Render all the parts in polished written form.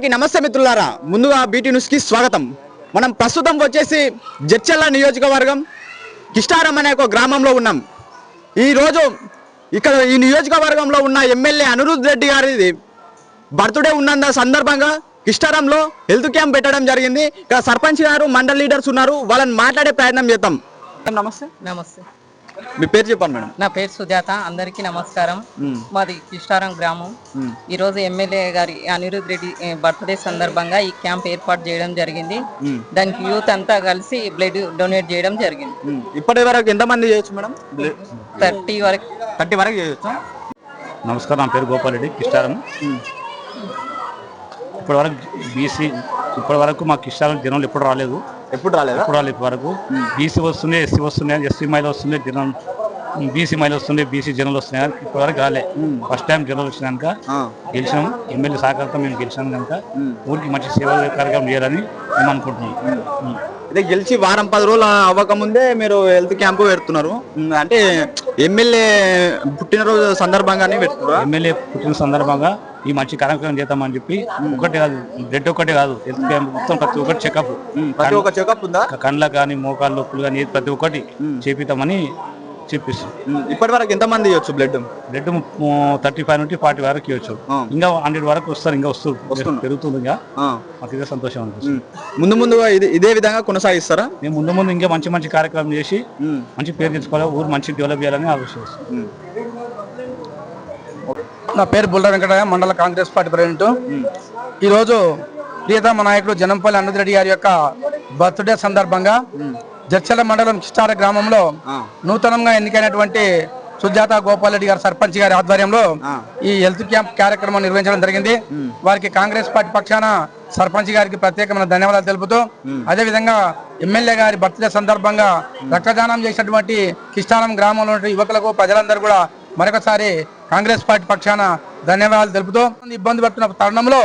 అందరికీ నమస్తే మిత్రులారా. ముందుగా బీటీ న్యూస్ కి స్వాగతం. మనం ప్రస్తుతం వచ్చేసి జడ్చర్ల నియోజకవర్గం కిష్టారం అనే ఒక గ్రామంలో ఉన్నాం. ఈ రోజు ఇక్కడ ఈ నియోజకవర్గంలో ఉన్న ఎమ్మెల్యే అనిరుద్ రెడ్డి గారిది బర్త్డే ఉన్నంత సందర్భంగా కిష్టారంలో హెల్త్ క్యాంప్ పెట్టడం జరిగింది. ఇక్కడ సర్పంచ్ గారు, మండల్ లీడర్స్ ఉన్నారు. వాళ్ళని మాట్లాడే ప్రయత్నం చేద్దాం. నమస్తే. నమస్తే. మీ పేరు చెప్పండి మేడం. నా పేరు సుజాత. అందరికీ నమస్కారం. మాది కిష్టారం గ్రామం. ఈ రోజు ఎమ్మెల్యే గారి అనిరుద్ రెడ్డి బర్త్డే సందర్భంగా ఈ క్యాంప్ ఏర్పాటు చేయడం జరిగింది. దానికి యూత్ అంతా కలిసి బ్లడ్ డొనేట్ చేయడం జరిగింది. ఇప్పటి వరకు ఎంతమంది చేయొచ్చు మేడం? 30 వరకు చేయొచ్చు. నమస్కారం, నా పేరు గోపాల్ రెడ్డి, కిష్టారం. ఇప్పటి వరకు మా కిష్టారం జనాలు ఎప్పుడు రాలేదు. ఇప్పటి వరకు బీసీ వస్తుంది, ఎస్సీ వస్తుంది, ఎస్సీ మహిళ వస్తుంది, జనం బీసీ మహిళ వస్తుంది, బీసీ జనాలు వస్తున్నాయి. ఇప్పటి వరకు రాలే. ఫస్ట్ టైం జనాలు వచ్చినాక గెలిచినాం. ఎమ్మెల్యే సహకారంతో మేము గెలిచినాం కనుక ఊరికి మంచి సేవా కార్యక్రమం చేయాలని మేము అనుకుంటున్నాం. ఇదే గెలిచి వారం 10 రోజులు అవ్వకముందే మీరు హెల్త్ క్యాంపు పెడుతున్నారు. అంటే ఎమ్మెల్యే పుట్టినరోజు సందర్భంగానే పెడుతున్నారు. ఎమ్మెల్యే పుట్టిన సందర్భంగా ఈ మంచి కార్యక్రమం చేద్దామని చెప్పి ఒకటే కాదు, బ్లడ్ ఒకటే కాదు, హెల్త్ క్యాంప్ మొత్తం ప్రతి ఒక్కటి చెకప్ ఉందా? కండ్ల కానీ మోకాళ్ళ నొప్పులు కానీ ప్రతి ఒక్కటి చేపిద్దామని చెప్పేసి. ఇప్పటి వరకు ఎంత మంది ఇవ్వచ్చు బ్లడ్? 35 నుండి 40 వరకు ఇవ్వచ్చు. ఇంకా 100 వరకు వస్తారు. ఇంకా పెరుగుతుంది. ఇంకా మాకు ఇదే సంతోషం అనిపిస్తుంది. ముందుగా ఇదే విధంగా కొనసాగిస్తారా? మేము ముందు ఇంకా మంచి కార్యక్రమం చేసి మంచి పేరు తెచ్చుకోవాలి, ఊరు మంచి డెవలప్ చేయాలని ఆలోచిస్తాం. నా పేరు బుల్ల వెంకటయ్య, మండల కాంగ్రెస్ పార్టీ ప్రెసిడెంట్. ఈరోజు ప్రియతమ నాయకుడు జనంపల్లి అనిరుద్ రెడ్డి గారి యొక్క బర్త్డే సందర్భంగా జడ్చర్ల మండలం కిష్టార గ్రామంలో నూతనంగా ఎన్నికైనటువంటి సుజాత గోపాల్ రెడ్డి గారు సర్పంచ్ గారి ఆధ్వర్యంలో ఈ హెల్త్ క్యాంప్ కార్యక్రమం నిర్వహించడం జరిగింది. వారికి కాంగ్రెస్ పార్టీ పక్షాన సర్పంచ్ గారికి ప్రత్యేకమైన ధన్యవాదాలు తెలుపుతూ, అదేవిధంగా ఎమ్మెల్యే గారి బర్త్డే సందర్భంగా రక్తదానం చేసినటువంటి కిష్టారం గ్రామంలో యువకులకు ప్రజలందరూ కూడా మరొకసారి కాంగ్రెస్ పార్టీ పక్షాన ధన్యవాదాలు తెలుపుతూ, ఇబ్బంది పడుతున్న తరుణంలో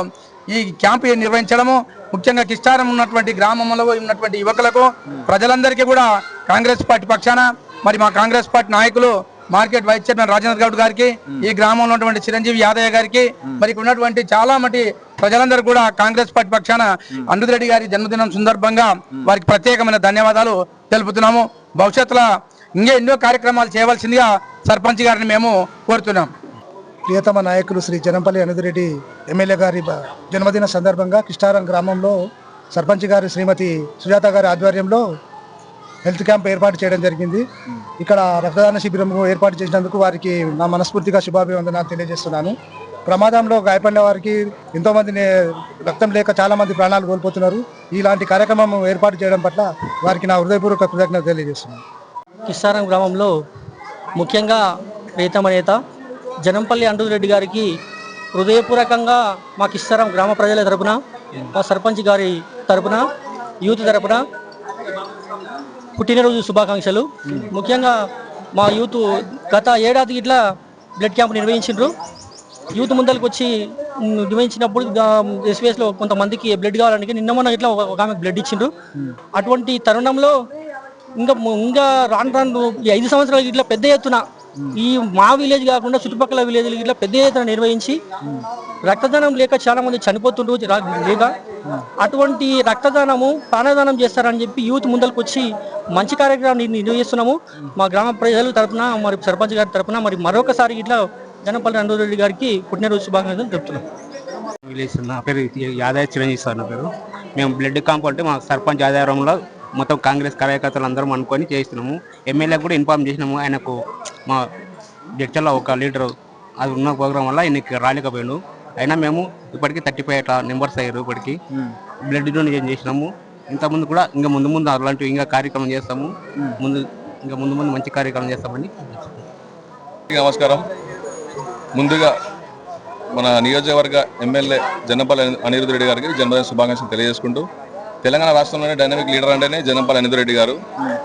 ఈ క్యాంప్ నిర్వహించడము, ముఖ్యంగా కిష్టారం ఉన్నటువంటి గ్రామంలో ఉన్నటువంటి యువకులకు ప్రజలందరికీ కూడా కాంగ్రెస్ పార్టీ పక్షాన మరి మా కాంగ్రెస్ పార్టీ నాయకులు market vice chairman Rajendra Goud గారికి, ఈ గ్రామంలో ఉన్నటువంటి చిరంజీవి యాదయ్య గారికి, మరి ఉన్నటువంటి చాలా మంది ప్రజలందరూ కూడా కాంగ్రెస్ పార్టీ పక్షాన అనిరుద్ రెడ్డి గారి జన్మదినం సందర్భంగా వారికి ప్రత్యేకమైన ధన్యవాదాలు తెలుపుతున్నాము. భవిష్యత్తులో ఇంకా ఎన్నో కార్యక్రమాలు చేయవలసిందిగా సర్పంచ్ గారిని మేము కోరుతున్నాం. ప్రియతమ నాయకులు శ్రీ జనంపల్లి అనిరుద్ రెడ్డి ఎమ్మెల్యే గారి జన్మదిన సందర్భంగా కిష్టారం గ్రామంలో సర్పంచ్ గారి శ్రీమతి సుజాత గారి ఆధ్వర్యంలో హెల్త్ క్యాంప్ ఏర్పాటు చేయడం జరిగింది. ఇక్కడ రక్తదాన శిబిరం ఏర్పాటు చేసినందుకు వారికి నా మనస్ఫూర్తిగా శుభాభివందనాలు తెలియజేస్తున్నాను. ప్రమాదంలో గాయపడిన వారికి ఎంతోమంది రక్తం లేక చాలామంది ప్రాణాలు కోల్పోతున్నారు. ఇలాంటి కార్యక్రమం ఏర్పాటు చేయడం పట్ల వారికి నా హృదయపూర్వక కృతజ్ఞతలు తెలియజేస్తున్నాను. కిష్టారం గ్రామంలో ముఖ్యంగా ప్రియతమ నేత జనంపల్లి అనిరుద్ రెడ్డి గారికి హృదయపూర్వకంగా మా కిష్టారం గ్రామ ప్రజల తరపున, మా సర్పంచ్ గారి తరపున, యూత్ తరపున పుట్టినరోజు శుభాకాంక్షలు. ముఖ్యంగా మా యూత్ గత ఏడాది ఇట్లా బ్లడ్ క్యాంప్ నిర్వహించారు. యూత్ ముందరికి వచ్చి నిర్వహించినప్పుడు ఎస్వీఎస్లో కొంతమందికి బ్లడ్ కావాలని నిన్న మొన్న ఇట్లా ఒక ఆమెకు బ్లడ్ ఇచ్చిండ్రు. అటువంటి తరుణంలో ఇంకా రాను 5 సంవత్సరాలకి ఇట్లా పెద్ద ఎత్తున ఈ మా విలేజ్ కాకుండా చుట్టుపక్కల విలేజ్లు ఇట్లా పెద్ద ఎత్తున నిర్వహించి రక్తదానం లేక చాలా మంది చనిపోతుండ్రు లేక అటువంటి రక్తదానము ప్రాణదానం చేస్తారని చెప్పి యూత్ ముందరకు వచ్చి మంచి కార్యక్రమాన్ని నిర్వహిస్తున్నాము. మా గ్రామ ప్రజల తరఫున, మరి సర్పంచ్ గారి తరఫున మరి మరొకసారి ఇట్లా జనంపల్లి అనిరుద్ రెడ్డి గారికి పుట్టినరోజు శుభాకాంక్షలు చెప్తున్నాం. విలేజ్ నా పేరు యాదయ్య, చిరంజీవి సార్ నా పేరు. మేము బ్లడ్ క్యాంప్ అంటే మా సర్పంచ్ ఆధ్వర్యంలో మొత్తం కాంగ్రెస్ కార్యకర్తలు అందరం అనుకొని చేస్తున్నాము. ఎమ్మెల్యే కూడా ఇన్ఫార్మ్ చేసినాము. ఆయనకు మా జడ్చర్లో ఒక లీడర్ అది ఉన్న ప్రోగ్రాం వల్ల ఆయనకి రాలేకపోయాడు. అయినా మేము ఇప్పటికీ 35 మెంబర్స్ అయ్యారు. ఇప్పటికీ బ్లడ్ డొనేషన్ చేసినాము. ఇంతకుముందు కూడా ఇంకా ముందు అలాంటివి ఇంకా కార్యక్రమం చేస్తాము. ముందు మంచి కార్యక్రమం చేస్తామని. నమస్కారం. ముందుగా మన నియోజకవర్గ ఎమ్మెల్యే జనంపల్లి అనిరుద్ రెడ్డి గారికి జన్మదిన శుభాకాంక్షలు తెలియజేసుకుంటూ, తెలంగాణ రాష్ట్రంలోనే డైనమిక్ లీడర్ అంటేనే జనంపల్లి అనిరుద్ రెడ్డి గారు.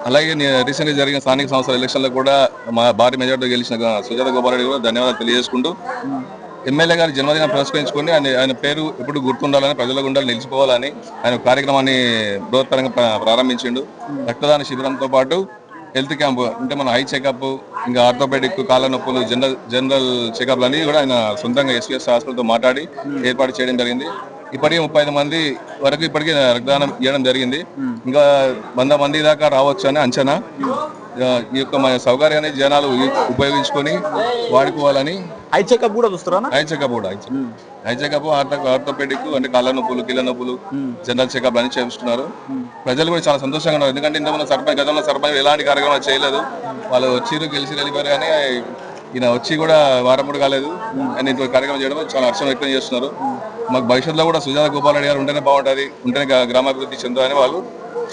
అలాగే రీసెంట్గా జరిగిన స్థానిక సంస్థల ఎలక్షన్లో కూడా మా భారీ మెజార్టీతో గెలిచిన సుజాత గోపాల్ రెడ్డి కూడా ధన్యవాదాలు తెలియజేసుకుంటూ, ఎమ్మెల్యే గారి జన్మదినం పురస్కరించుకొని ఆయన పేరు ఎప్పుడు గుర్తుండాలని, ప్రజల గుండాలు నిలిచిపోవాలని ఆయన కార్యక్రమాన్ని బృహత్తరంగా ప్రారంభించిండు. రక్తదాన శిబిరంతో పాటు హెల్త్ క్యాంప్ అంటే మన ఐ చెకప్, ఇంకా ఆర్థోపెడిక్, కాళ్ళ నొప్పులు, జనరల్ చెకప్లు అన్నీ కూడా ఆయన సొంతంగా ఎస్వీఎస్ హాస్పిటల్తో మాట్లాడి ఏర్పాటు చేయడం జరిగింది. ఇప్పటికే 35 మంది వరకు ఇప్పటికే రక్తదానం ఇవ్వడం జరిగింది. ఇంకా 100 మంది దాకా రావచ్చు అని అంచనా. ఈ యొక్క మన సౌకర్యాన్ని జనాలు ఉపయోగించుకొని వాడుకోవాలని. ఐ చెకప్ కూడా చూస్తారా? ఐ చెకప్ కూడా ఐ చెకప్ ఆర్థోపెడిక్ అంటే కాళ్ళ నొప్పులు, కీళ్ళ నొప్పులు, జనరల్ చెకప్ అని చేస్తున్నారు. ప్రజలు కూడా చాలా సంతోషంగా ఉన్నారు. ఎందుకంటే ఇంతకుముందు గతంలో సర్పంచ్ ఎలాంటి కార్యక్రమాలు చేయలేదు. వాళ్ళు వచ్చిరు గెలిచి వెళ్ళిపోయారు, కానీ ఈయన వచ్చి కూడా వారం కూడా కాలేదు అని ఇంత కార్యక్రమం చేయడం చాలా హర్షం వ్యక్తం చేస్తున్నారు. మాకు భవిష్యత్తులో కూడా సుజాత గోపాల్ రెడ్డి గారు ఉంటేనే బాగుంటుంది, ఉంటేనే గ్రామాభివృద్ధి చెందుతారని వాళ్ళు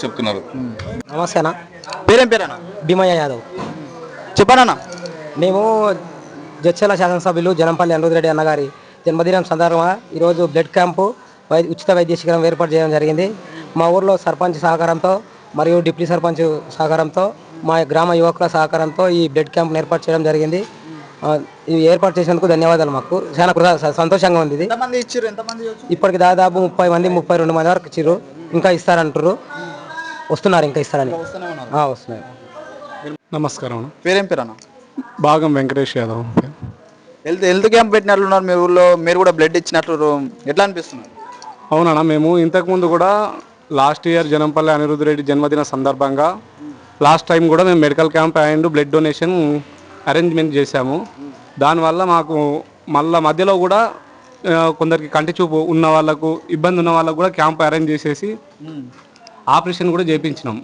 చెప్తున్నారు. నమస్తే అన్న. పేరేం పేరేనా? భీమయ్య యాదవ్. చెప్పనా? మేము జడ్చర్ల శాసనసభ్యులు జనంపల్లి అనిరుద్ధరెడ్డి అన్నగారి జన్మదినం సందర్భంగా ఈరోజు బ్లడ్ క్యాంపు ఉచిత వైద్య శిబిరం ఏర్పాటు చేయడం జరిగింది. మా ఊర్లో సర్పంచ్ సహకారంతో మరియు డిప్యూటీ సర్పంచ్ సహకారంతో మా గ్రామ యువకుల సహకారంతో ఈ బ్లడ్ క్యాంప్ను ఏర్పాటు చేయడం జరిగింది. ఇవి ఏర్పాటు చేసినందుకు ధన్యవాదాలు. మాకు చాలా సంతోషంగా ఉంది. ఇది ఇప్పటికి దాదాపు 30 మంది 32 మంది వరకు ఇచ్చారు. ఇంకా ఇస్తారంటారు, వస్తున్నారు, ఇంకా ఇస్తారని వస్తున్నారు. నమస్కారం. పేరేం పేరన్నా? భాగం వెంకటేష్ యాదవ్. హెల్త్ క్యాంప్ పెట్టినట్లున్నారు మీ ఊర్లో, మీరు కూడా బ్లడ్ ఇచ్చినట్లు ఎట్లా అనిపిస్తున్నారు? అవునన్నా, మేము ఇంతకుముందు కూడా లాస్ట్ ఇయర్ జనంపల్లి అనిరుద్ధరెడ్డి జన్మదిన సందర్భంగా లాస్ట్ టైం కూడా మేము medical camp and blood donation arrangement చేశాము. దానివల్ల మాకు మళ్ళీ మధ్యలో కూడా కొందరికి కంటి చూపు ఉన్న వాళ్ళకు, ఇబ్బంది ఉన్న వాళ్ళకు కూడా క్యాంప్ అరేంజ్ చేసేసి ఆపరేషన్ కూడా చేయించినాం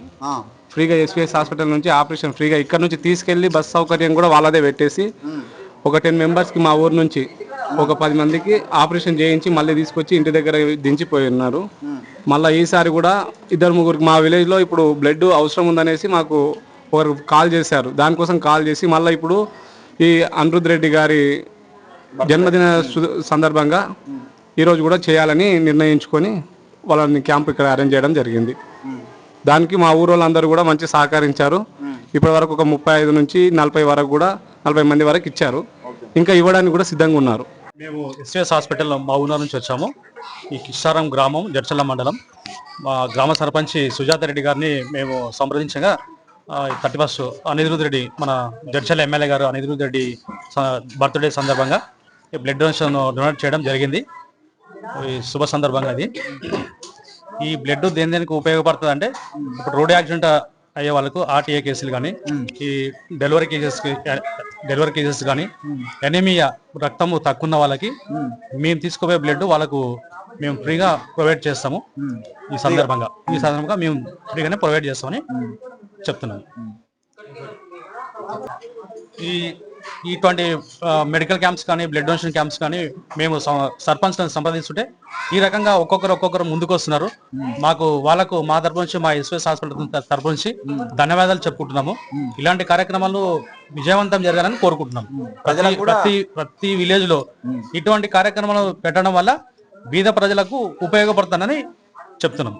ఫ్రీగా. ఎస్విఎస్ హాస్పిటల్ నుంచి ఆపరేషన్ ఫ్రీగా ఇక్కడ నుంచి తీసుకెళ్ళి బస్ సౌకర్యం కూడా వాళ్ళదే పెట్టేసి ఒక 10 మెంబర్స్కి మా ఊరు నుంచి ఒక 10 మందికి ఆపరేషన్ చేయించి మళ్ళీ తీసుకొచ్చి ఇంటి దగ్గర దించిపోయి ఉన్నారు. మళ్ళీ ఈసారి కూడా 2-3 మా విలేజ్లో ఇప్పుడు బ్లడ్ అవసరం ఉందనేసి మాకు ఒకరు కాల్ చేశారు. దానికోసం కాల్ చేసి మళ్ళీ ఇప్పుడు ఈ అనిరుద్ధరెడ్డి గారి జన్మదిన సందర్భంగా ఈరోజు కూడా చేయాలని నిర్ణయించుకొని వాళ్ళని క్యాంప్ ఇక్కడ అరేంజ్ చేయడం జరిగింది. దానికి మా ఊరు వాళ్ళందరూ కూడా మంచి సహకరించారు. ఇప్పటి వరకు ఒక 35 నుంచి 40 వరకు కూడా 40 మంది వరకు ఇచ్చారు. ఇంకా ఇవ్వడానికి కూడా సిద్ధంగా ఉన్నారు. మేము ఎస్విఎస్ హాస్పిటల్లో మా ఊరు నుంచి వచ్చాము. ఈ కిష్టారం గ్రామం, జడ్చర్ల మండలం. మా గ్రామ సర్పంచ్ సుజాత రెడ్డి గారిని మేము సంప్రదించగా 31 అనిరుద్ధరెడ్డి, మన జడ్చర్ల ఎమ్మెల్యే గారు అనిరుద్ధరెడ్డి బర్త్డే సందర్భంగా ఈ బ్లడ్ డొనేట్ చేయడం జరిగింది. ఈ శుభ సందర్భంగా అది. ఈ బ్లడ్ దేనికి ఉపయోగపడుతుంది అంటే, ఇప్పుడు రోడ్ యాక్సిడెంట్ అయ్యే వాళ్ళకు ఆర్టీఏ కేసులు కానీ, ఈ డెలివరీ కేసెస్ కానీ, ఎనీమియా రక్తము తక్కువ ఉన్న వాళ్ళకి మేము తీసుకుపోయే బ్లడ్ వాళ్ళకు మేము ఫ్రీగా ప్రొవైడ్ చేస్తాము. ఈ సందర్భంగా మేము ఫ్రీగానే ప్రొవైడ్ చేస్తామని చెప్తున్నాను. ఇటువంటి మెడికల్ క్యాంప్స్ కానీ, బ్లడ్ డొనేషన్ క్యాంప్స్ కానీ మేము సర్పంచ్లను సంప్రదిస్తుంటే ఈ రకంగా ఒక్కొక్కరు ముందుకు వస్తున్నారు. వాళ్ళకు మా తరపు నుంచి, మా ఎస్విఎస్ హాస్పిటల్ తరపు నుంచి ధన్యవాదాలు చెప్పుకుంటున్నాము. ఇలాంటి కార్యక్రమాలు విజయవంతం జరగాలని కోరుకుంటున్నాం. ప్రతి విలేజ్ లో ఇటువంటి కార్యక్రమాలు పెట్టడం వల్ల బీద ప్రజలకు ఉపయోగపడుతుందని చెప్తున్నాం.